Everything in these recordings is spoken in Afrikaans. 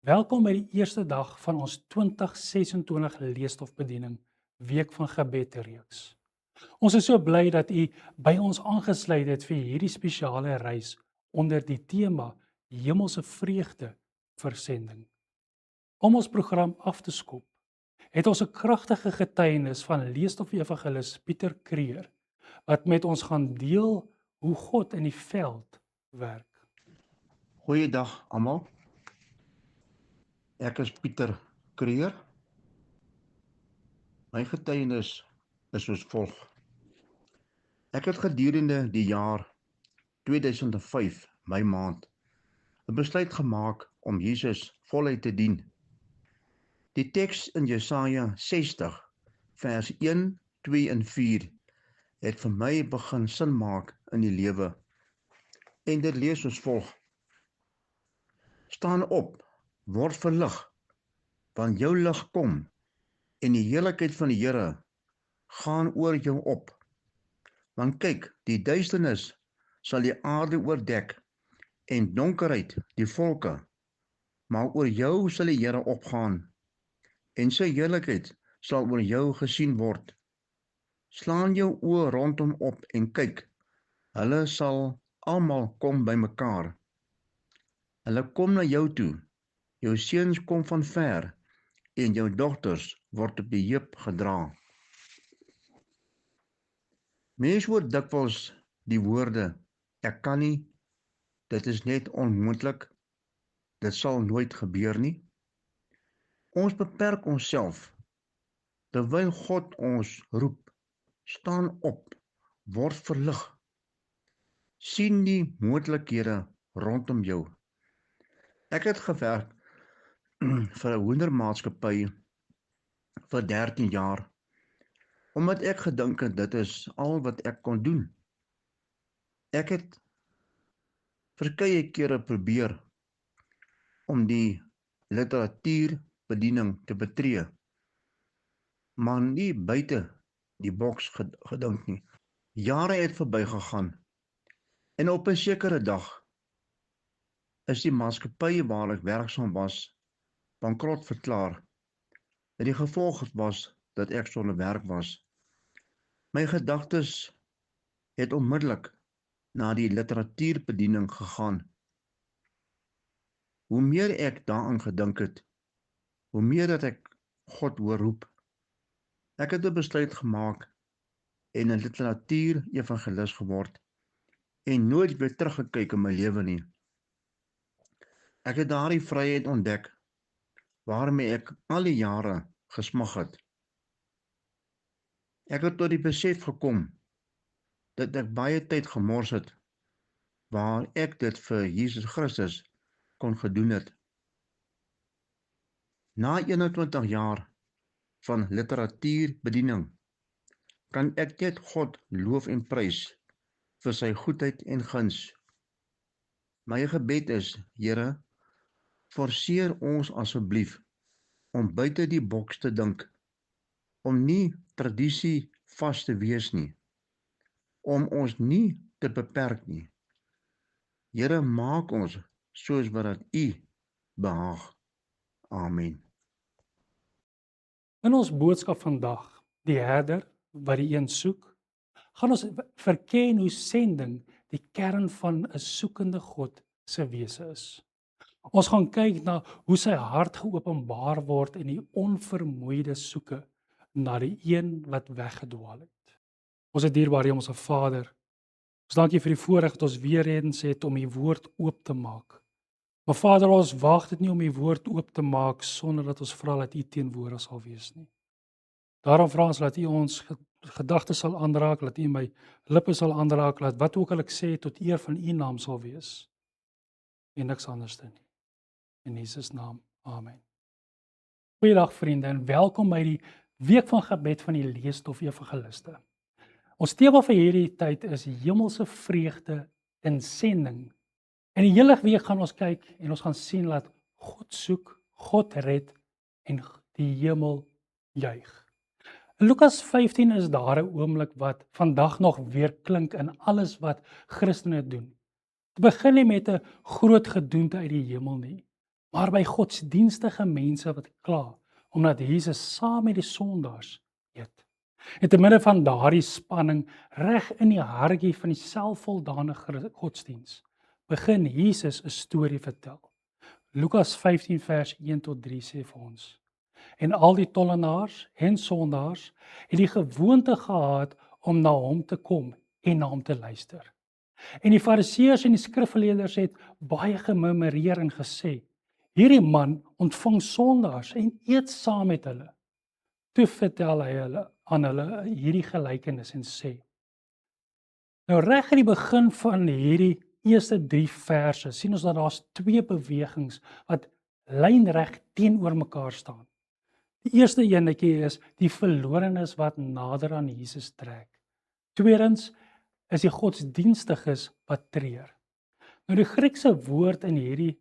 Welkom by die eerste dag van ons 2026 leesstofbediening, Week van Gebed reeks. Ons is so bly dat u by ons aangesluit het vir hierdie spesiale reis onder die tema Hemelse Vreugde Versending. Om ons program af te skop, het ons 'n kragtige getuienis van leesstof-evangelis Pieter Kreer wat met ons gaan deel hoe God in die veld werk. Goeiedag almal. Ek is Pieter Kreer. My getuienis is soos volg. Ek het gedurende die jaar 2005, my maand, 'n besluit gemaak om Jesus voluit te dien. Die teks in Jesaja 60 vers 1, 2 en 4 het vir my begin sin maak in die lewe. En dit lees soos volg. Staan op, word verlig, want jou lig kom, en die heerlikheid van die Here gaan oor jou op. Want kyk, die duisternis sal die aarde oordek, en donkerheid die volke, maar oor jou sal die Here opgaan, en sy heerlikheid sal oor jou gesien word. Slaan jou oë rondom op en kyk, hulle sal almal kom bymekaar. Hulle kom na jou toe, jou seuns kom van ver, en jou dogters word op die heup gedra. Mense hoor dikwels die woorde, ek kan nie, dit is net onmoontlik, dit sal nooit gebeur nie. Ons beperk onsself, terwyl God ons roep, staan op, word verlig. Sien die moontlikhede rondom jou. Ek het gewerk vir 'n hoendermaatskappy vir 13 jaar, omdat ek gedink het dit is al wat ek kon doen. Ek het verskeie kere probeer om die literatuurbediening te betree, maar nie buite die boks gedink nie. Jare het verbygegaan, en op 'n sekere dag is die maatskappy waar ek werksaam was, bankrot verklaar. En die gevolg was dat ek sonder werk was. My gedagtes het onmiddellik na die literatuurbediening gegaan. Hoe meer ek daaraan gedink het, hoe meer dat ek God hoor roep. Ek het 'n besluit gemaak en 'n literatuur-evangelis geword en nooit weer teruggekyk in my lewe nie. Ek het daardie vryheid ontdek waarmee ek al die jare gesmag het. Ek het tot die besef gekom dat ek baie tyd gemors het waar ek dit vir Jesus Christus kon gedoen het. Na 21 jaar van literatuurbediening kan ek net God loof en prys vir sy goedheid en guns. My gebed is, Here, forceer ons asseblief om buite die boks te dink, om nie tradisie vas te wees nie, om ons nie te beperk nie. Here, maak ons soos wat dit U behaag. Amen. In ons boodskap vandag, die herder wat die een soek, gaan ons verken hoe sending die kern van 'n soekende God se wese is. Ons gaan kyk na hoe sy hart geopenbaar word in die onvermoeide soeke na die een wat weggedwaal het. Ons het dierbare Hemelse Vader, ons dankie vir die voorreg dat ons weer eens het om U woord oop te maak. Maar Vader, ons wag dit nie om U woord oop te maak sonder dat ons vra dat U teenwoordig sal wees nie. Daarom vra ons dat U ons gedagtes sal aanraak, dat U my lippe sal aanraak, dat wat ook al ek sê tot eer van U naam sal wees. En niks anders nie. In Jesus naam. Amen. Goeiedag vriende en welkom by die Week van Gebed van die Leesstof-evangeliste. Ons tema vir hierdie tyd is Hemelse Vreugde in Sending. En die hele week gaan ons kyk en ons gaan sien dat God soek, God red en die hemel juig. In Lukas 15 is daar 'n oomblik wat vandag nog weer klink in alles wat Christene doen. Dit begin nie met 'n groot gedoente uit die hemel nie, maar by godsdienstige mense wat kla, omdat Jesus saam met die sondaars eet. En te midde van daardie spanning, reg in die hartjie van die selfvoldane godsdiens, begin Jesus 'n storie vertel. Lukas 15 vers 1 tot 3 sê vir ons: En al die tollenaars en sondaars het die gewoonte gehad om na hom te kom en na hom te luister. En die fariseërs en die skrifgeleerders het baie gemurmureer en gesê: Hierdie man ontvang sondaars en eet saam met hulle. Toe vertel hy aan hulle hierdie gelykenis en sê: Nou reg aan die begin van hierdie eerste 3 verse sien ons dat daar's 2 bewegings wat lynreg teenoor mekaar staan. Die eerste enetjie is die verlorenes wat nader aan Jesus trek. Tweedens is die godsdienstiges wat treur. Nou die Griekse woord in hierdie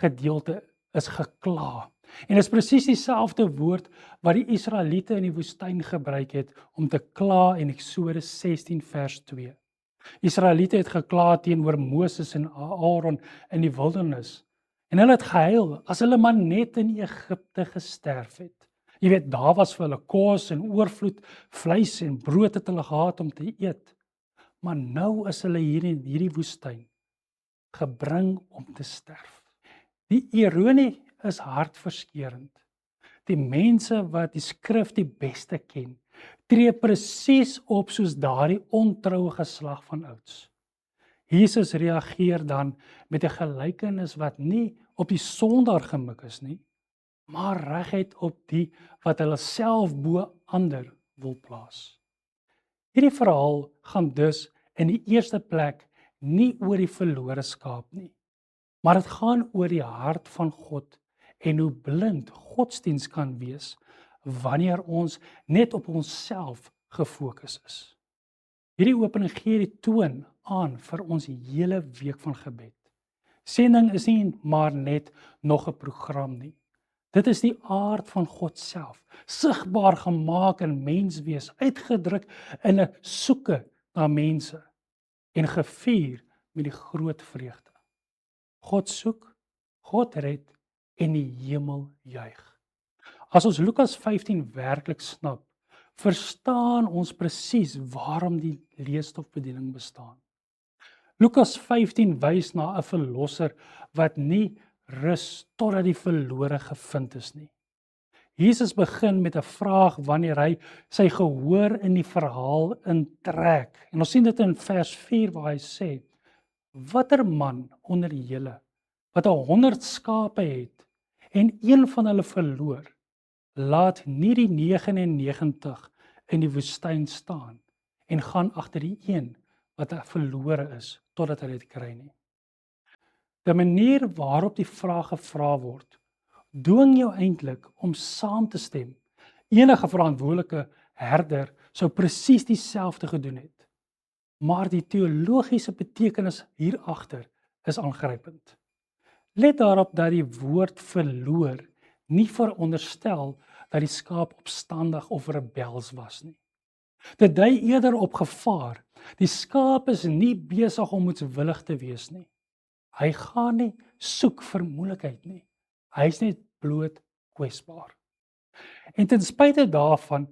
gedeelte is gekla. En dit is presies dieselfde woord wat die Israeliete in die woestyn gebruik het om te kla in Eksodus 16 vers 2. Israeliete het gekla teenoor Moses en Aaron in die wildernis. En hulle het gehuil as hulle maar net in Egipte gesterf het. Jy weet, daar was vir hulle kos en oorvloed, vleis en brood het hulle gehad om te eet. Maar nou is hulle hier in hierdie woestyn gebring om te sterf. Die ironie is hartverskeurende. Die mense wat die skrif die beste ken, tree presies op soos daardie ontroue geslag van ouds. Jesus reageer dan met 'n gelykenis wat nie op die sondaar gemik is nie, maar reguit op die wat hulle self bo ander wil plaas. Hierdie verhaal gaan dus in die eerste plek nie oor die verlore skaap nie, maar dit gaan oor die hart van God en hoe blind godsdiens kan wees wanneer ons net op onsself gefokus is. Hierdie opening gee die toon aan vir ons hele week van gebed. Sending is nie maar net nog 'n program nie. Dit is die aard van God self, sigbaar gemaak in menswees, uitgedruk in 'n soeke na mense en gevier met die groot vreugde. God soek, God red en die hemel juig. As ons Lukas 15 werklik snap, verstaan ons presies waarom die leesstofbediening bestaan. Lukas 15 wys na 'n verlosser wat nie rus totdat die verlore gevind is nie. Jesus begin met 'n vraag wanneer hy sy gehoor in die verhaal intrek. En ons sien dit in vers 4 waar hy sê: Watter man onder julle wat 100 skape het en een van hulle verloor, laat nie die 99 in die woestyn staan en gaan agter die een wat verlore is totdat hy dit kry nie. Die manier waarop die vraag gevra word, dwing jou eintlik om saam te stem. Enige verantwoordelike herder sou presies dieselfde gedoen het. Maar die teologiese betekenis hierachter is aangrypend. Let daarop dat die woord verloor nie veronderstel dat die skaap opstandig of rebels was nie. Dit dui eerder op gevaar. Die skaap is nie besig om moedswillig te wees nie. Hy gaan nie soek vir moeilikheid nie. Hy is net bloot kwesbaar. En ten spyte daarvan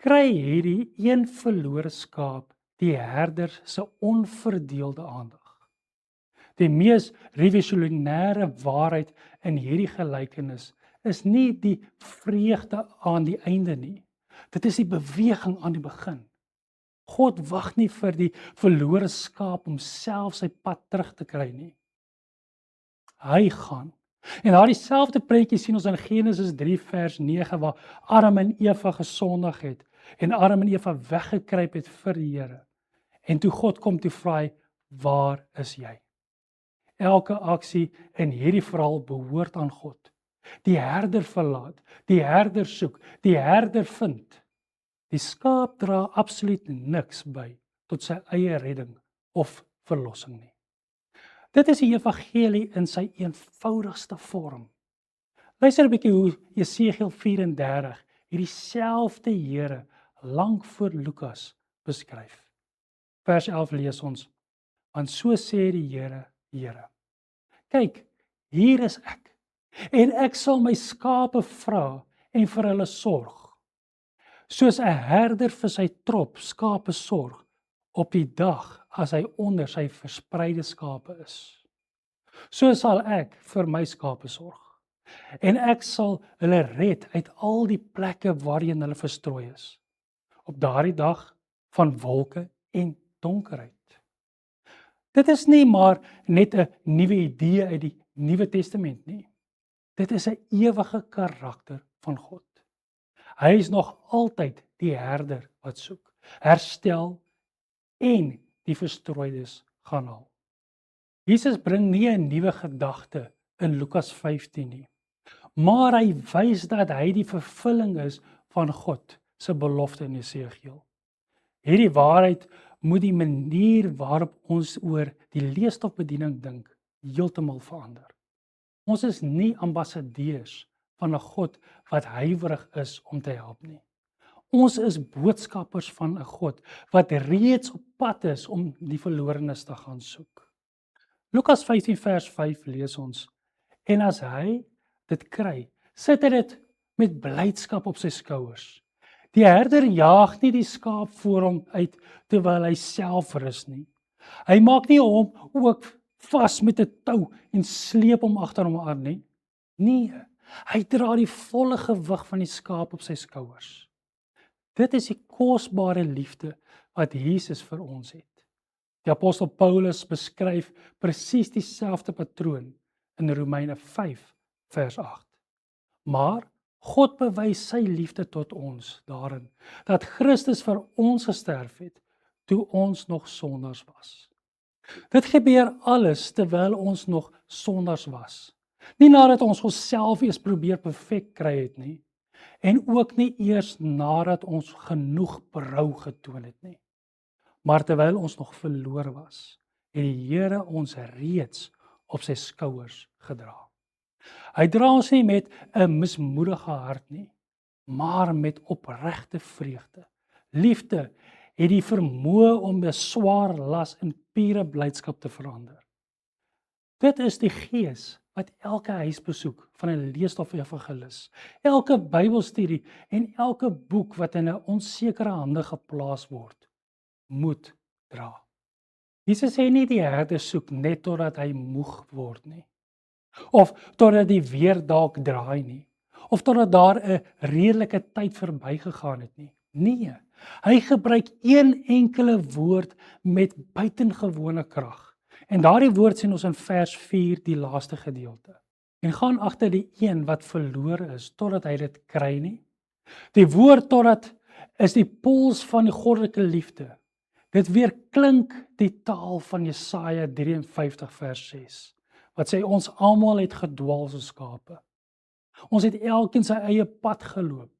kry hierdie een verlore skaap die herder se onverdeelde aandag. Die mees revolusionêre waarheid in hierdie gelykenis is nie die vreugde aan die einde nie. Dit is die beweging aan die begin. God wag nie vir die verlore skaap om self sy pad terug te kry nie. Hy gaan. En daardie selfde prentjie sien ons in Genesis 3 vers 9 waar Adam en Eva gesondig het en Adam en Eva weggekruip het vir die Here. En toe God kom toe vra hy, waar is jy? Elke aksie in hierdie verhaal behoort aan God. Die herder verlaat, die herder soek, die herder vind. Die skaap dra absoluut niks by tot sy eie redding of verlossing nie. Dit is die evangelie in sy eenvoudigste vorm. Luister 'n bietjie hoe Jesegiel 34 hierdie selfde Here lank voor Lukas beskryf. Vers 11 lees ons: Want so sê die Here, Here. Kyk, hier is ek. En ek sal my skape vra en vir hulle sorg. Soos 'n herder vir sy trop skape sorg op die dag as hy onder sy verspreide skape is. So sal ek vir my skape sorg. En ek sal hulle red uit al die plekke waarheen hulle verstrooi is. Op daardie dag van wolke en donkerheid. Dit is nie maar net 'n nuwe idee uit die Nuwe Testament nie. Dit is 'n ewige karakter van God. Hy is nog altyd die herder wat soek, herstel en die verstrooides gaan haal. Jesus bring nie 'n nuwe gedagte in Lukas 15 nie, maar hy wys dat hy die vervulling is van God se belofte in Jesegiel. Hierdie waarheid moet die manier waarop ons oor die leestofbediening dink heeltemal verander. Ons is nie ambassadeurs van 'n God wat huiwerig is om te help nie. Ons is boodskappers van 'n God wat reeds op pad is om die verlorenes te gaan soek. Lukas 15 vers 5 lees ons: En as hy dit kry, sit hy dit met blydskap op sy skouers. Die herder jaag nie die skaap voor hom uit terwyl hy self rus nie. Hy maak nie hom ook vas met 'n tou en sleep hom agter hom aan nie. Nee, hy dra die volle gewig van die skaap op sy skouers. Dit is die kosbare liefde wat Jesus vir ons het. Die apostel Paulus beskryf presies dieselfde patroon in Romeine 5 vers 8. Maar God bewys sy liefde tot ons daarin dat Christus vir ons gesterf het toe ons nog sondaars was. Dit gebeur alles terwyl ons nog sondaars was. Nie nadat ons onsself eers probeer perfek kry het nie, en ook nie eers nadat ons genoeg berou getoon het nie. Maar terwyl ons nog verlore was, het die Here ons reeds op sy skouers gedra. Hy dra ons nie met 'n mismoedige hart nie, maar met opregte vreugde. Liefde het die vermoë om 'n swaar las in pure blydskap te verander. Dit is die gees wat elke huisbesoek van 'n leesstof-evangelis, elke Bybelstudie en elke boek wat in 'n onsekere hande geplaas word, moet dra. Jesus sê nie die herder soek net totdat hy moeg word nie, of totdat die weer dalk draai nie, of totdat daar 'n redelike tyd verbygegaan het nie. Nee, hy gebruik een enkele woord met buitengewone krag. En daardie woord sien ons in vers 4, die laaste gedeelte. En gaan agter die een wat verlore is totdat hy dit kry nie. Die woord totdat is die pols van die goddelike liefde. Dit weerklink die taal van Jesaja 53 vers 6. Wat sê ons almal het gedwaal soos skape. Ons het elkeen sy eie pad geloop.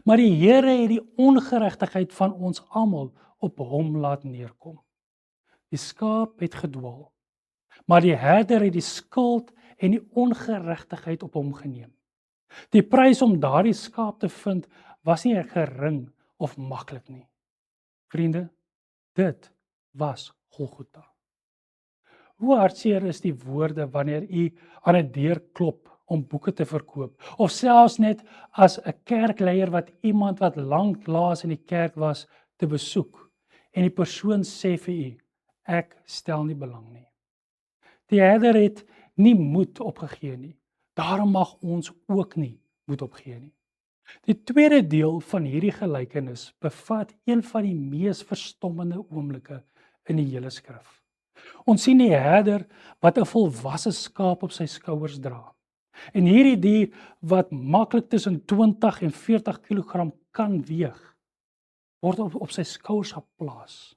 Maar die Here het die ongeregtigheid van ons almal op hom laat neerkom. Die skaap het gedwaal, maar die herder het die skuld en die ongeregtigheid op hom geneem. Die prys om daardie skaap te vind was nie gering of maklik nie. Vriende, dit was Golgotha. Hoe hartseer is die woorde wanneer u aan 'n deur klop om boeke te verkoop, of selfs net as 'n kerkleier wat iemand wat lank laas in die kerk was te besoek en die persoon sê vir u: ek stel nie belang nie. Die herder het nie moed opgegee nie. Daarom mag ons ook nie moed opgee nie. Die tweede deel van hierdie gelykenis bevat een van die mees verstommende oomblikke in die hele skrif. Ons sien die herder wat 'n volwasse skaap op sy skouers dra. En hierdie dier wat maklik tussen 20 en 40 kg kan weeg, word op sy skouers geplaas.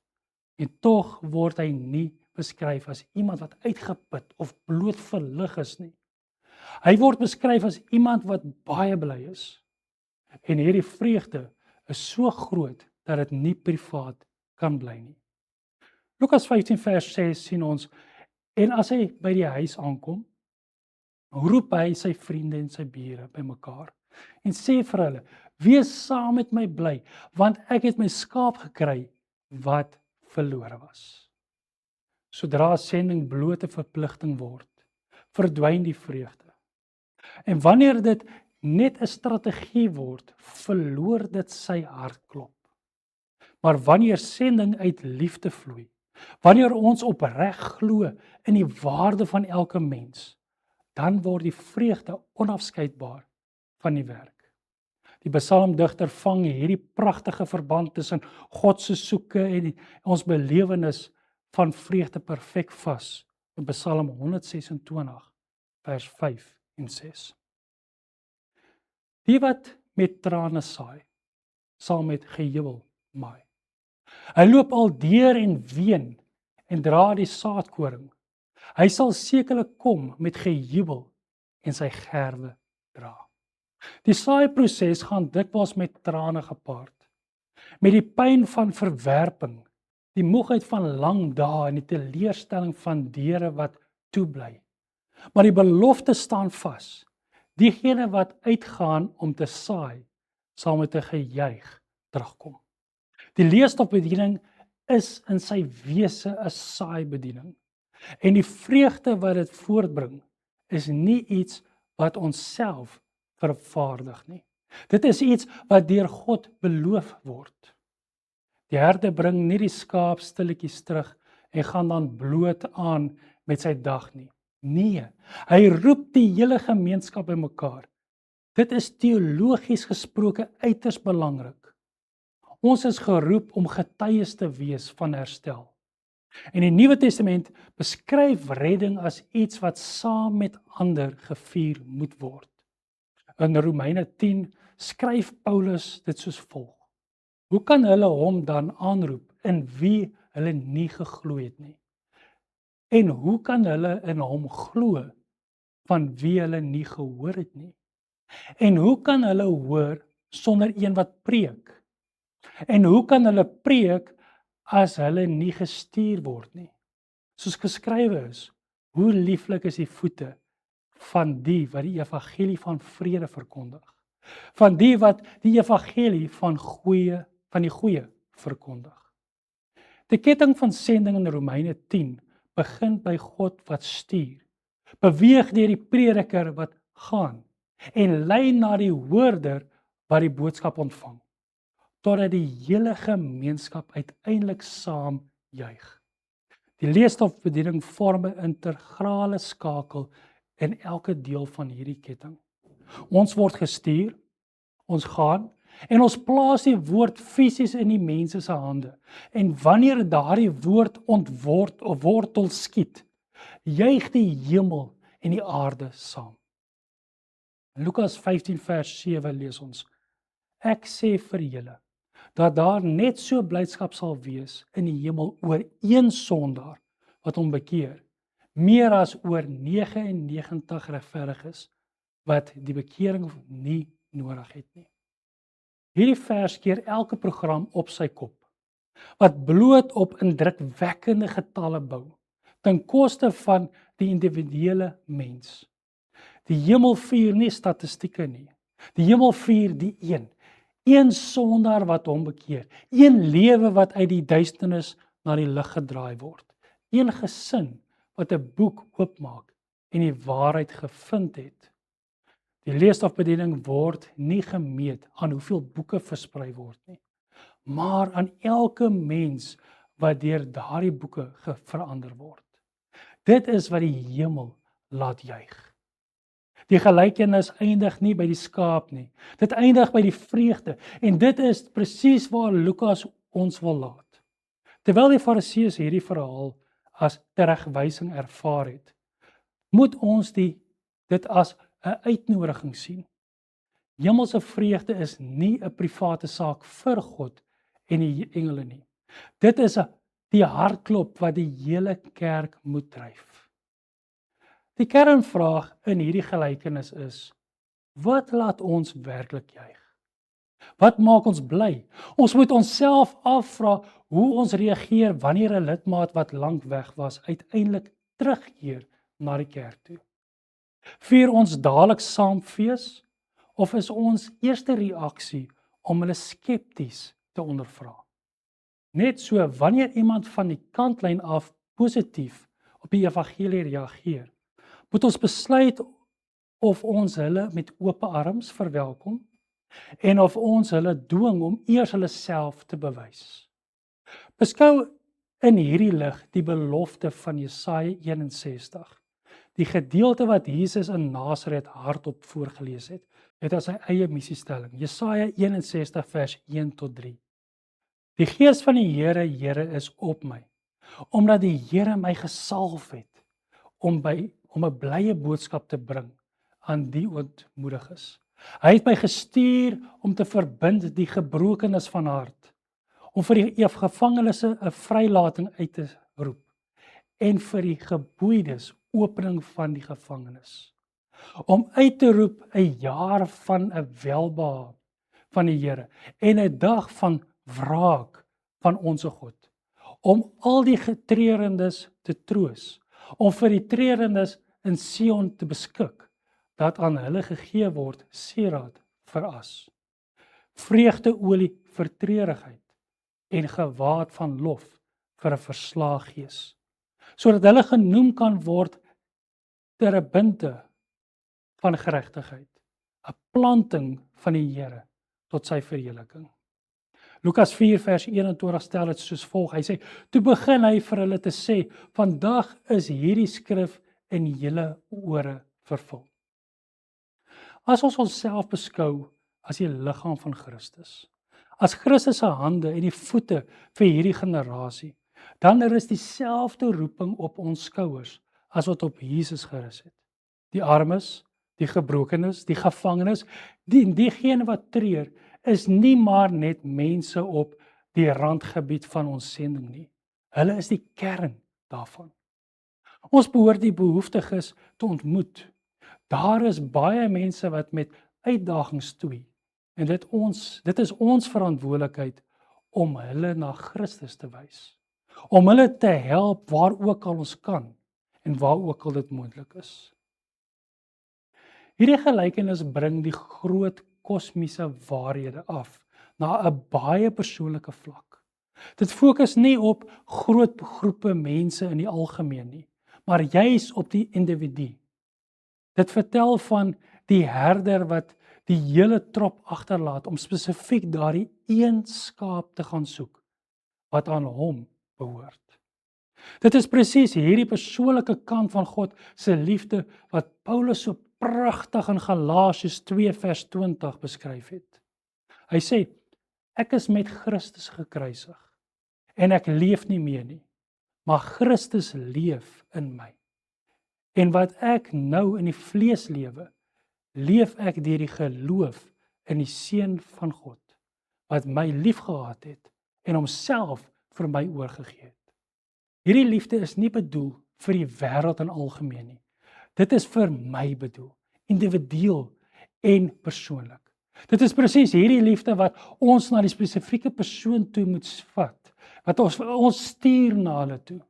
En tog word hy nie beskryf as iemand wat uitgeput of bloot verlig is nie. Hy word beskryf as iemand wat baie bly is. En hierdie vreugde is so groot dat dit nie privaat kan bly nie. Lukas 15 vers 6 sien ons, en as hy by die huis aankom, roep hy sy vriende en sy bure bymekaar en sê vir hulle: wees saam met my bly, want ek het my skaap gekry wat verlore was. Sodra sending blote verpligting word, verdwyn die vreugde. En wanneer dit net 'n strategie word, verloor dit sy hartklop. Maar wanneer sending uit liefde vloei, wanneer ons opreg glo in die waarde van elke mens, dan word die vreugde onafskeidbaar van die werk. Die psalmdigter vang hierdie pragtige verband tussen God se soeke en ons belewenis van vreugde perfek vas in Psalm 126 vers 5 en 6. Die wat met trane saai, sal met gejubel maai. Hy loop al deur en ween en dra die saadkoring. Hy sal sekerlik kom met gejubel en sy gerwe dra. Die saaiproses gaan dikwels met trane gepaard. Met die pyn van verwerping, die moegheid van lang dae en die teleurstelling van deure wat toebly. Maar die belofte staan vas. Diegene wat uitgaan om te saai, sal met 'n gejuig terugkom. Die leesstofbediening is in sy wese 'n saaibediening. En die vreugde wat dit voortbring, is nie iets wat ons self vervaardig nie. Dit is iets wat deur God beloof word. Die herde bring nie die skaap stilletjies terug en gaan dan bloot aan met sy dag nie. Nee, hy roep die hele gemeenskap bymekaar. Dit is teologies gesproke uiters belangrik. Ons is geroep om getuies te wees van herstel. En die Nuwe Testament beskryf redding as iets wat saam met ander gevier moet word. In Romeine 10 skryf Paulus dit soos volg: Hoe kan hulle hom dan aanroep in wie hulle nie geglo het nie? En hoe kan hulle in hom glo van wie hulle nie gehoor het nie? En hoe kan hulle hoor sonder een wat preek? En hoe kan hulle preek as hulle nie gestuur word nie? Soos geskrywe is, hoe lieflik is die voete van die wat die evangelie van vrede verkondig. Van die wat die evangelie van die goeie verkondig. Die ketting van sending in Romeine 10 begin by God wat stuur, beweeg deur die prediker wat gaan en lei na die hoorder wat die boodskap ontvang, totdat die hele gemeenskap uiteindelik saam juig. Die leesstofbediening vorm 'n integrale skakel in elke deel van hierdie ketting. Ons word gestuur, ons gaan en ons plaas die woord fisies in die mense se hande. En wanneer daardie woord wortel skiet, juig die hemel en die aarde saam. In Lukas 15 vers 7 lees ons: Ek sê vir julle dat daar net so blydskap sal wees in die hemel oor een sondaar wat hom bekeer, meer as oor 99 regverdiges wat die bekering nie nodig het nie. Hierdie vers keer elke program op sy kop, wat bloot op indrukwekkende getalle bou, ten koste van die individuele mens. Die hemel vier nie statistieke nie. Die hemel vier die een sondaar wat hom bekeer, een lewe wat uit die duisternis na die lig gedraai word, een gesin wat 'n boek oopmaak en die waarheid gevind het. Die leesstofbediening word nie gemeet aan hoeveel boeke versprei word nie, maar aan elke mens wat deur daardie boeke verander word. Dit is wat die hemel laat juig. Die gelykenis eindig nie by die skaap nie. Dit eindig by die vreugde en dit is presies waar Lukas ons wil laat. Terwyl die Fariseërs hierdie verhaal as teregwysing ervaar het, moet ons dit as 'n uitnodiging sien. Hemelse vreugde is nie 'n private saak vir God en die engele nie. Dit is die hartklop wat die hele kerk moet dryf. Die kernvraag in hierdie gelykenis is: wat laat ons werklik juig? Wat maak ons bly? Ons moet onsself afvra hoe ons reageer wanneer 'n lidmaat wat lank weg was uiteindelik terugkeer na die kerk toe. Vier ons dadelik saam fees of is ons eerste reaksie om hulle skepties te ondervra? Net so wanneer iemand van die kantlyn af positief op die evangelie reageer, moet ons besluit of ons hulle met oop arms verwelkom en of ons hulle dwing om eers hulle self te bewys. Beskou in hierdie lig die belofte van Jesaja 61. Die gedeelte wat Jesus in Nasaret hardop voorgeles het as sy eie missiestelling. Jesaja 61 vers 1 tot 3. Die Gees van die Here is op my, omdat die Here my gesalf het om 'n blye boodskap te bring aan die ontmoediges. Hy het my gestuur om te verbind die gebrokenes van hart, om vir die gevangenes 'n vrylating uit te roep en vir die geboeides opening van die gevangenis. Om uit te roep 'n jaar van 'n welbehae van die Here en 'n dag van wraak van ons God. Om al die getrerendes te troos, om vir die trerendes in Sion te beskik, dat aan hulle gegee word sieraad vir as, vreugdeolie vir treurigheid en gewaad van lof vir 'n verslae gees, sodat hulle genoem kan word terebinte van geregtigheid, 'n planting van die Here tot sy verheerliking. Lukas 4 vers 21 stel dit soos volg. Hy sê, toe begin hy vir hulle te sê, vandag is hierdie skrif in julle ore vervul. As ons onsself beskou as die liggaam van Christus, as Christus se hande en die voete vir hierdie generasie, dan is dieselfde roeping op ons skouers as wat op Jesus gerus het. Die armes, die gebrokenes, die gevangenes, diegene wat treur, is nie maar net mense op die randgebied van ons sending nie. Hulle is die kern daarvan. Ons behoort die behoeftiges te ontmoet. Daar is baie mense wat met uitdagings stoei en dit is ons verantwoordelikheid om hulle na Christus te wys. Om hulle te help waar ook al ons kan en waar ook al dit moontlik is. Hierdie gelykenis bring die groot kosmiese waarhede af na 'n baie persoonlike vlak. Dit fokus nie op groot groepe mense in die algemeen nie, maar juis op die individu. Dit vertel van die herder wat die hele trop agterlaat om spesifiek daardie een skaap te gaan soek wat aan hom behoort. Dit is presies hierdie persoonlike kant van God se liefde wat Paulus so pragtig in Galasiërs 2 vers 20 beskryf het. Hy sê, ek is met Christus gekruisig en ek leef nie meer nie, maar Christus leef in my. En wat ek nou in die vlees lewe, leef ek deur die geloof in die Seun van God, wat my liefgehad het en homself vir my oorgegee het. Hierdie liefde is nie bedoel vir die wêreld in algemeen nie. Dit is vir my bedoel, individueel en persoonlik. Dit is presies hierdie liefde wat ons na die spesifieke persoon toe moet vat, wat ons stuur na hulle toe.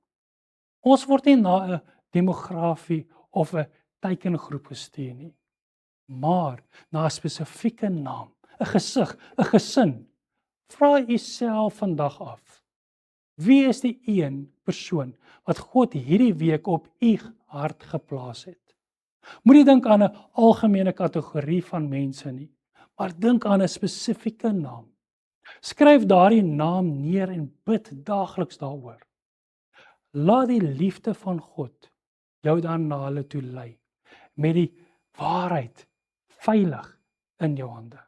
Ons word nie na 'n demografie of 'n teikengroep gestuur nie, maar na 'n spesifieke naam, 'n gesig, 'n gesin. Vra jouself vandag af, wie is die een persoon wat God hierdie week op u hart geplaas het? Moenie dink aan 'n algemene kategorie van mense nie, maar dink aan 'n spesifieke naam. Skryf daardie naam neer en bid daagliks daaroor. Laat die liefde van God jou dan na hulle toe lei, met die waarheid veilig in jou hande.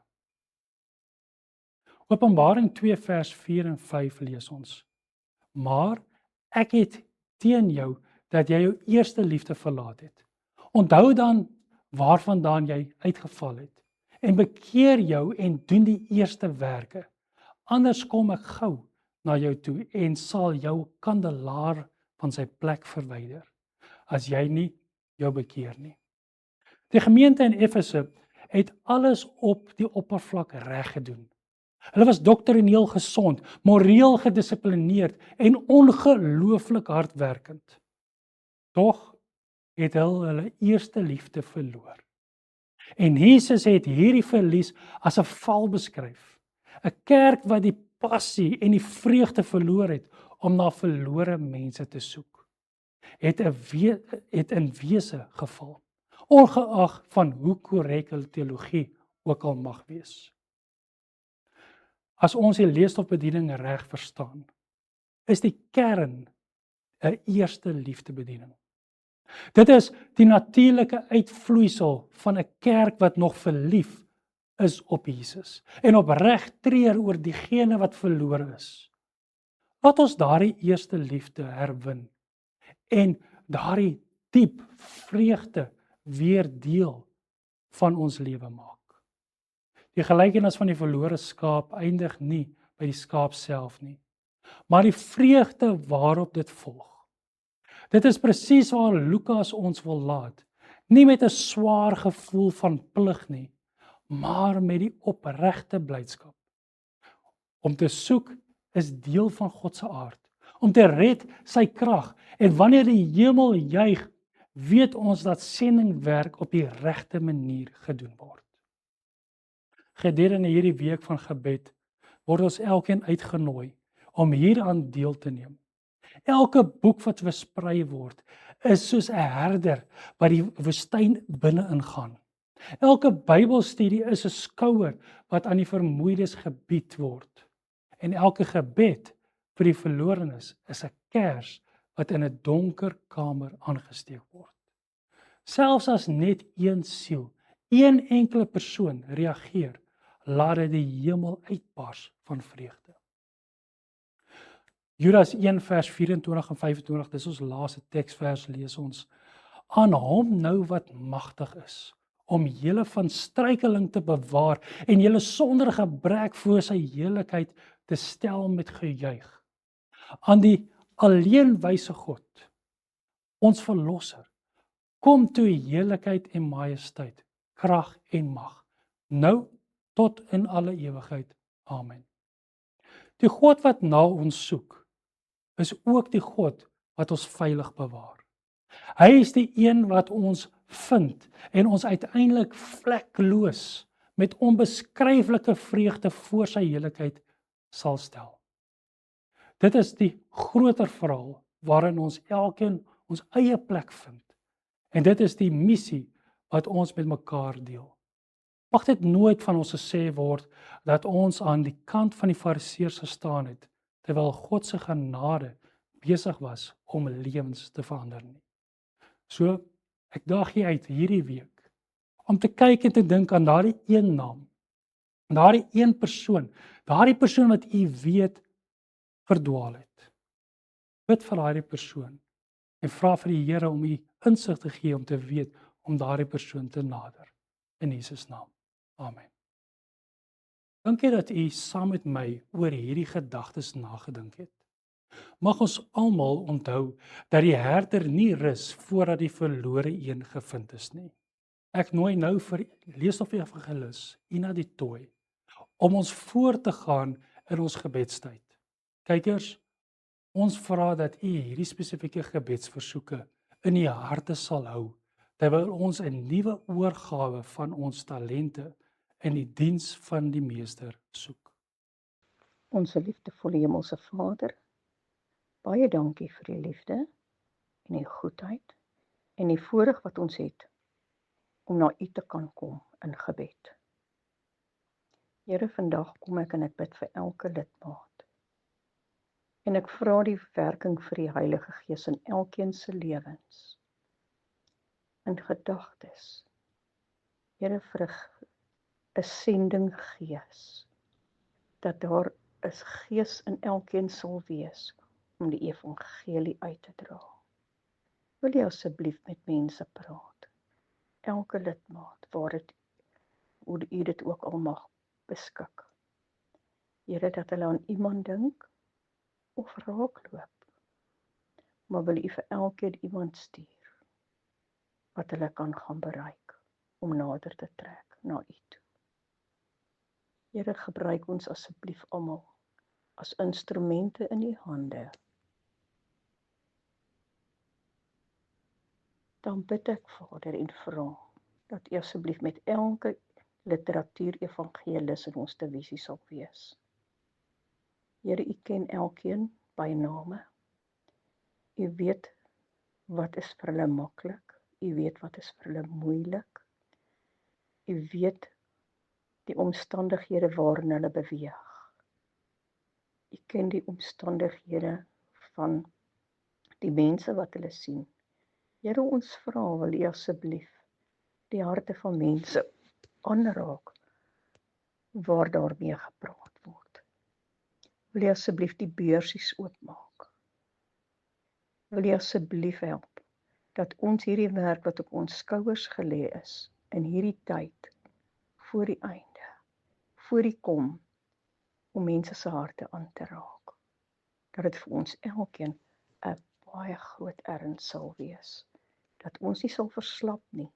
Openbaring 2 vers 4 en 5 lees ons. Maar ek het teen jou dat jy jou eerste liefde verlaat het. Onthou dan waarvandaan jy uitgeval het en bekeer jou en doen die eerste werke. Anders kom ek gou na jou toe en sal jou kandelaar van sy plek verwyder, as jy nie jou bekeer nie. Die gemeente in Efese het alles op die oppervlak reg gedoen. Hulle was doktrineel gesond, moreel gedissiplineerd en ongelooflik hardwerkend. Tog het hulle eerste liefde verloor. En Jesus het hierdie verlies as 'n val beskryf. 'n Kerk wat die passie en die vreugde verloor het om na verlore mense te soek, het in wese geval. ongeag van hoe korrek hulle teologie ook al mag wees. As ons die leesstofbediening reg verstaan, is die kern 'n eerste liefdebediening. Dit is die natuurlike uitvloeisel van 'n kerk wat nog verlief is op Jesus en opreg treur oor diegene wat verlore is. Laat ons daardie eerste liefde herwin en daardie diep vreugde weer deel van ons lewe maak. Die gelykenis van die verlore skaap eindig nie by die skaap self nie, maar die vreugde waarop dit volg. Dit is presies waar Lukas ons wil laat, nie met 'n swaar gevoel van plig nie, maar met die opregte blydskap. Om te soek is deel van God se aard. Om te red sy krag. En wanneer die hemel juig, weet ons dat sendingwerk op die regte manier gedoen word. Gedurende hierdie week van gebed word ons elkeen uitgenooi om hieraan deel te neem. Elke boek wat versprei word, is soos 'n herder wat die woestyn binne ingaan. Elke Bybelstudie is 'n skouer wat aan die vermoeides gebied word. En elke gebed vir die verlorenes is 'n kers wat in 'n donker kamer aangesteek word. Selfs as net een siel, een enkele persoon reageer, laat dit die hemel uitbars van vreugde. Judas 1 vers 24 en 25, dis ons laaste teksvers, lees ons: aan hom nou wat magtig is om julle van struikeling te bewaar en julle sonder gebrek voor sy heiligheid te stel met gejuig. Aan die alleenwyse God, ons verlosser, kom toe heiligheid en majesteit, krag en mag, nou tot in alle ewigheid. Amen. Die God wat na ons soek, is ook die God wat ons veilig bewaar. Hy is die een wat ons vind en ons uiteindelik vlekloos met onbeskryflike vreugde voor sy heiligheid sal stel. Dit is die groter verhaal waarin ons elkeen ons eie plek vind. En dit is die missie wat ons met mekaar deel. Mag dit nooit van ons gesê word dat ons aan die kant van die Fariseërs gestaan het, terwyl God se genade besig was om lewens te verander nie. So, ek daag jy uit hierdie week om te kyk en te dink aan daardie een naam, daardie een persoon, daardie persoon wat u weet verdwaal het. Bid vir daardie persoon en vra vir die Here om u insig te gee om te weet om daardie persoon te nader. In Jesus naam. Amen. Dankie dat u saam met my oor hierdie gedagtes nagedink het. Mag ons almal onthou dat die herder nie rus voordat die verlore een gevind is nie. Ek nooi nou vir leesstof evangelis Ina die Tooi om ons voor te gaan in ons gebedstyd. Kykers, ons vra dat u hierdie spesifieke gebedsversoeke in u harte sal hou, terwyl ons 'n nuwe oorgawe van ons talente in die diens van die Meester soek. Onse liefdevolle Hemelse Vader, baie dankie vir die liefde en die goedheid en die voorreg wat ons het om na U te kan kom in gebed. Here, vandag kom ek en ek bid vir elke lidmaat. En ek vra die werking vir die Heilige Gees in elkeen se lewens, in gedagtes. Here, vir 'n sending gees, dat daar 'n gees in elkeen sal wees om die evangelie uit te dra. Wil jy asseblief met mense praat? Elke lidmaat, hoe u dit ook al mag beskik. Here, dat hulle aan iemand dink of raakloop, maar wil u vir elkeen iemand stuur wat hulle kan gaan bereik om nader te trek na u toe. Here, gebruik ons asseblief almal as instrumente in u hande. Dan bid ek, Vader, en vra dat u asseblief met elke literatuur evangelis in ons divisie sal wees. Here, u ken elkeen by name. U weet wat is vir hulle maklik U weet wat is vir hulle moeilik. U weet die omstandighede waarin hulle beweeg. U ken die omstandighede van die mense wat hulle sien. Here, ons vra, wil U asseblief die harte van mense aanraak waar daarmee gepraat word. Wil U asseblief die beursies oopmaak. Wil U asseblief help dat ons hierdie werk wat op ons skouers gelê is, in hierdie tyd, voor die einde, voor die kom, om mense se harte aan te raak. Dat dit vir ons elkeen 'n baie groot erns sal wees. Dat ons nie sal verslap nie,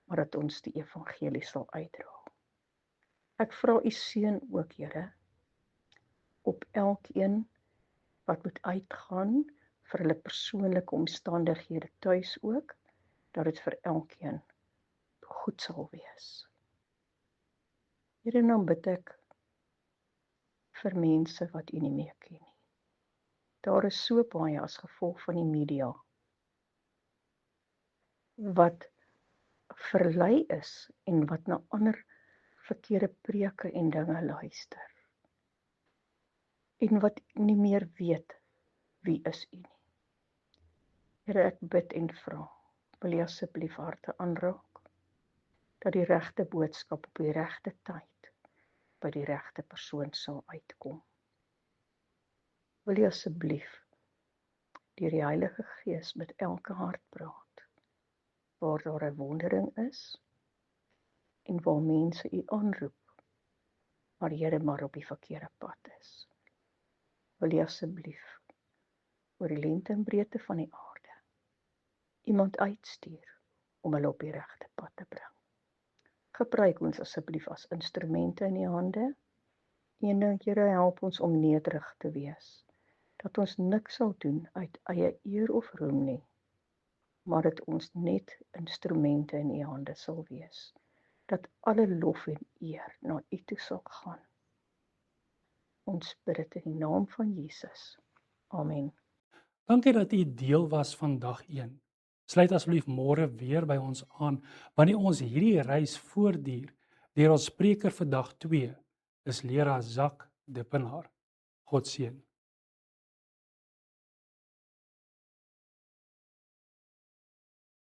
maar dat ons die evangelie sal uitdra. Ek vra U seën ook, Here, op elkeen wat moet uitgaan vir hulle persoonlike omstandighede tuis ook, dat dit vir elkeen goed sal wees. Here, dan bid ek vir mense wat U nie meer ken nie. Daar is so baie as gevolg van die media wat verlei is en wat na ander verkeerde preke en dinge luister. En wat nie meer weet wie is U nie. Here, ek bid en vra, wil U asseblief harte aanraak, dat die regte boodskap op die regte tyd by die regte persoon sal uitkom. Wil U asseblief deur die Heilige Gees met elke hart praat, waar daar 'n wondering is en waar mense U aanroep, maar Here maar op die verkeerde pad is. Wil U asseblief oor die lengte en breedte van die aarde iemand uitstuur om hulle op die regte pad te bring. Gebruik ons asseblief as instrumente in U hande. En Here, help ons om nederig te wees, dat ons niks sal doen uit eie eer of roem nie, maar dat ons net instrumente in U hande sal wees, dat alle lof en eer na U toe sal gaan. Ons bid dit in die naam van Jesus. Amen. Dankie dat U deel was van dag 1. Sluit asseblief môre weer by ons aan, wanneer ons hierdie reis voortduur. Deur ons spreker vir dag 2 is leraar Zak Dippenaar. God seën.